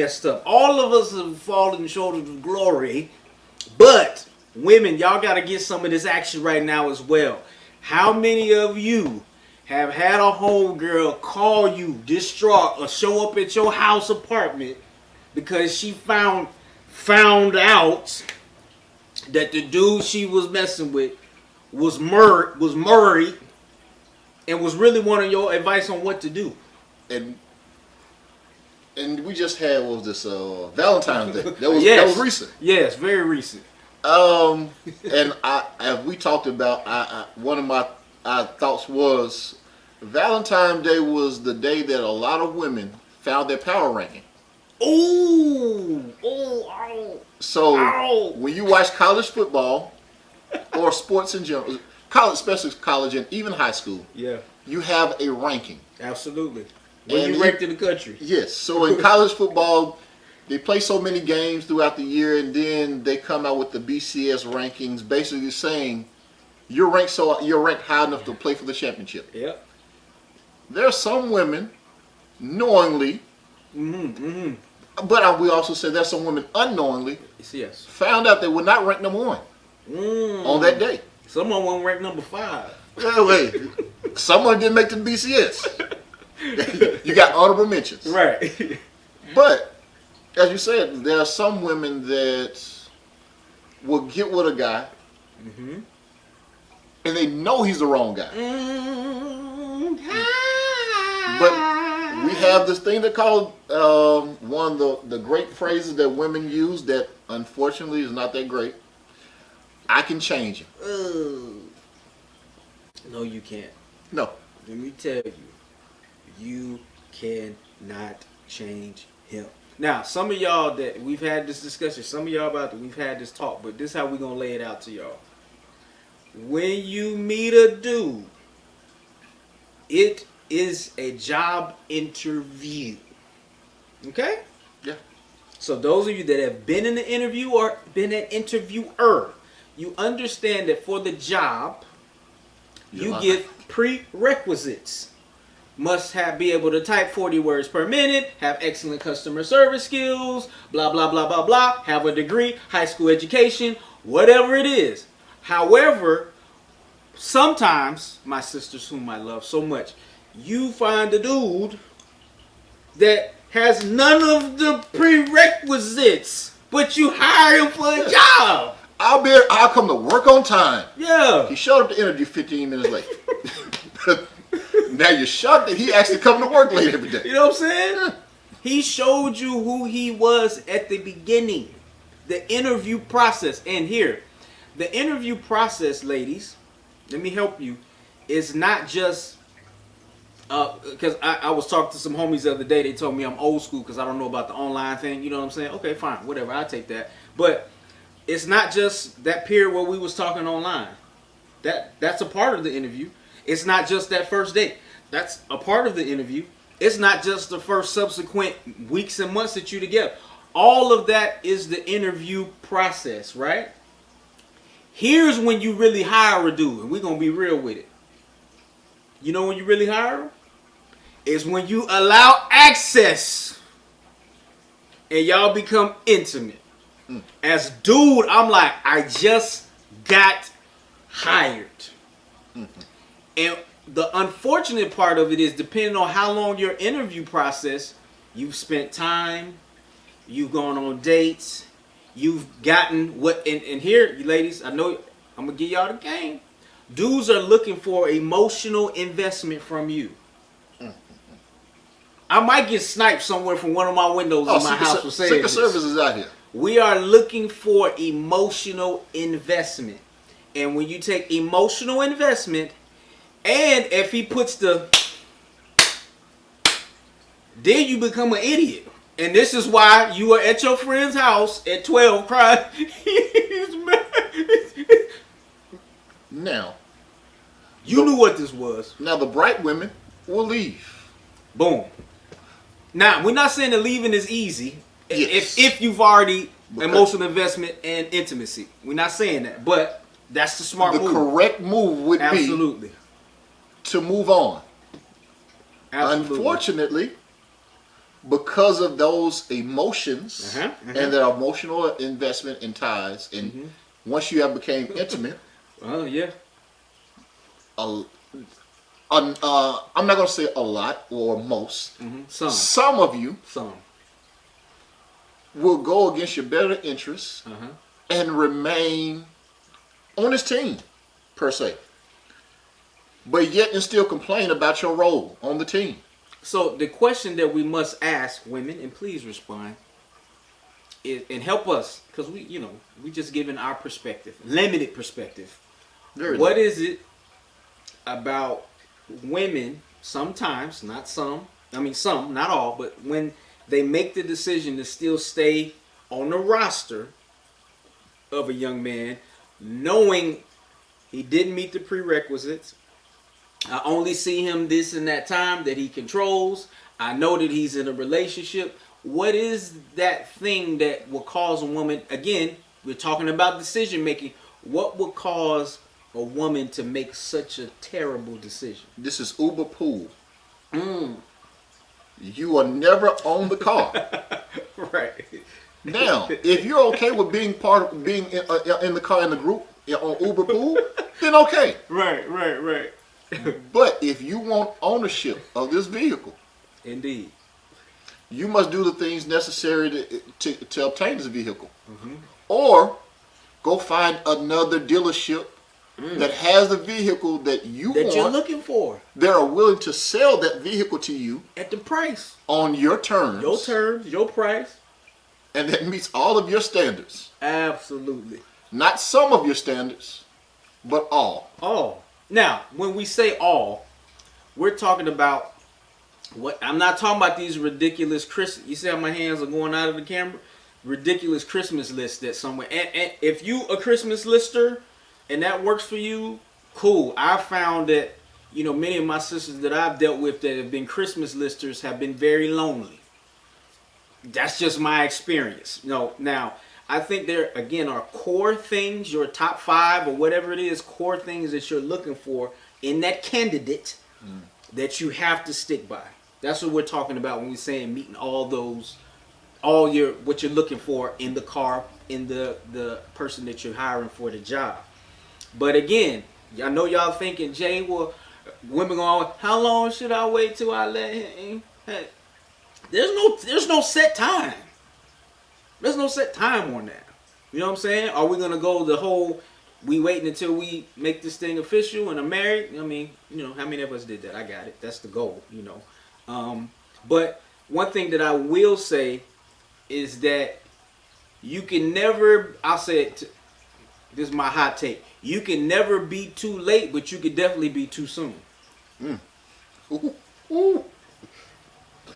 messed up. All of us have fallen short of glory, but women, y'all got to get some of this action right now as well. How many of you have had a homegirl call you distraught or show up at your house apartment because she found out that the dude she was messing with was Murray and was really wanting your advice on what to do? And we just had, what was this, Valentine's Day. That was recent. Yes, very recent. And as we talked about, one of my thoughts was Valentine's Day was the day that a lot of women found their power ranking. So when you watch college football or sports in general, college, especially college and even high school, you have a ranking. Absolutely. When you ranked in the country. Yes. So in college football, they play so many games throughout the year, and then they come out with the BCS rankings, basically saying you're ranked high enough to play for the championship. Yep. There are some women knowingly, but we also said there's some women unknowingly found out they were not ranked number 1 on that day. Someone wasn't ranked number 5. Wait, someone didn't make the BCS. You got honorable mentions. Right. But, as you said, there are some women that will get with a guy and they know he's the wrong guy. But we have this thing that called one of the great phrases that women use that unfortunately is not that great. I can change him. No, you can't. No. Let me tell you. You cannot change him. Now, some of y'all that we've had this discussion, some of y'all we've had this talk, but this is how we're going to lay it out to y'all. When you meet a dude, it is a job interview. Okay? Yeah. So those of you that have been in the interview or been an interviewer, you understand that for the job, you get prerequisites. Must be able to type 40 words per minute, have excellent customer service skills, blah, blah, blah, blah, blah, have a degree, high school education, whatever it is. However, sometimes, my sisters whom I love so much, you find a dude that has none of the prerequisites, but you hire him for a job. I'll come to work on time. Yeah. He showed up to interview 15 minutes late. Now you're shocked that he actually coming to work late every day. You know what I'm saying? He showed you who he was at the beginning. The interview process. And here, the interview process, ladies, let me help you, is not just, because I was talking to some homies the other day, they told me I'm old school because I don't know about the online thing, you know what I'm saying? Okay, fine, whatever, I'll take that. But it's not just that period where we was talking online. That's a part of the interview. It's not just that first date. That's a part of the interview. It's not just the first subsequent weeks and months that you're together. All of that is the interview process, right? Here's when you really hire a dude, and we're going to be real with it. You know when you really hire him? It's when you allow access and y'all become intimate. As dude, I'm like, I just got hired. And the unfortunate part of it is, depending on how long your interview process, you've spent time, you've gone on dates, you've gotten what, and here, you ladies, I know I'm going to give y'all the game. Dudes are looking for emotional investment from you. I might get sniped somewhere from one of my windows in my house for saying Secret this. Service is out here. We are looking for emotional investment. And when you take emotional investment, and if he puts then you become an idiot. And this is why you are at your friend's house at 12 crying. He's mad. Now, you knew what this was. Now the bright women will leave. Boom. Now, we're not saying that leaving is easy. Yes. If you've already emotional investment and intimacy. We're not saying that. But that's the smart move. The correct move would be to move on. Absolutely. Unfortunately, because of those emotions Uh-huh. and their emotional investment and ties, and once you have became intimate, Oh yeah. a, I'm not going to say a lot or most. Some. Some of you Some. will go against your better interests Uh-huh. and remain on this team, per se. But yet and still complain about your role on the team. So the question that we must ask women, and please respond, and help us, because we just giving our perspective, limited perspective. What is it about women sometimes, not some, some, not all, but when they make the decision to still stay on the roster of a young man, knowing he didn't meet the prerequisites, I only see him this and that time that he controls, I know that he's in a relationship. What is that thing that will cause a woman, again, we're talking about decision making, what would cause a woman to make such a terrible decision? This is Uber pool. You are never on the car. Right. Now, if you're okay with being in the car in the group on Uber pool, then okay. Right. But if you want ownership of this vehicle, Indeed. you must do the things necessary to obtain this vehicle. Or go find another dealership that has the vehicle that you want. That you're looking for. They are willing to sell that vehicle to you At the price. on your terms. Your terms, your price. And that meets all of your standards. Absolutely. Not some of your standards, but all. All. Now, when we say all, we're talking about what I'm not talking about these ridiculous you see how my hands are going out of the camera? Ridiculous Christmas lists that somewhere. And if you a Christmas lister and that works for you, cool. I found that, many of my sisters that I've dealt with that have been Christmas listers have been very lonely. That's just my experience. Now, I think there, again, are core things, your top 5 or whatever it is, core things that you're looking for in that candidate that you have to stick by. That's what we're talking about when we're saying meeting what you're looking for in the car, in the person that you're hiring for the job. But again, I know y'all thinking, Jay, well, women going, how long should I wait till I let him? Hey, there's no set time. There's no set time on that. You know what I'm saying? Are we gonna go the whole we waiting until we make this thing official and are married? How many of us did that? I got it. That's the goal, But one thing that I will say is that you can never, I'll say it, this is my hot take. You can never be too late, but you could definitely be too soon. Ooh.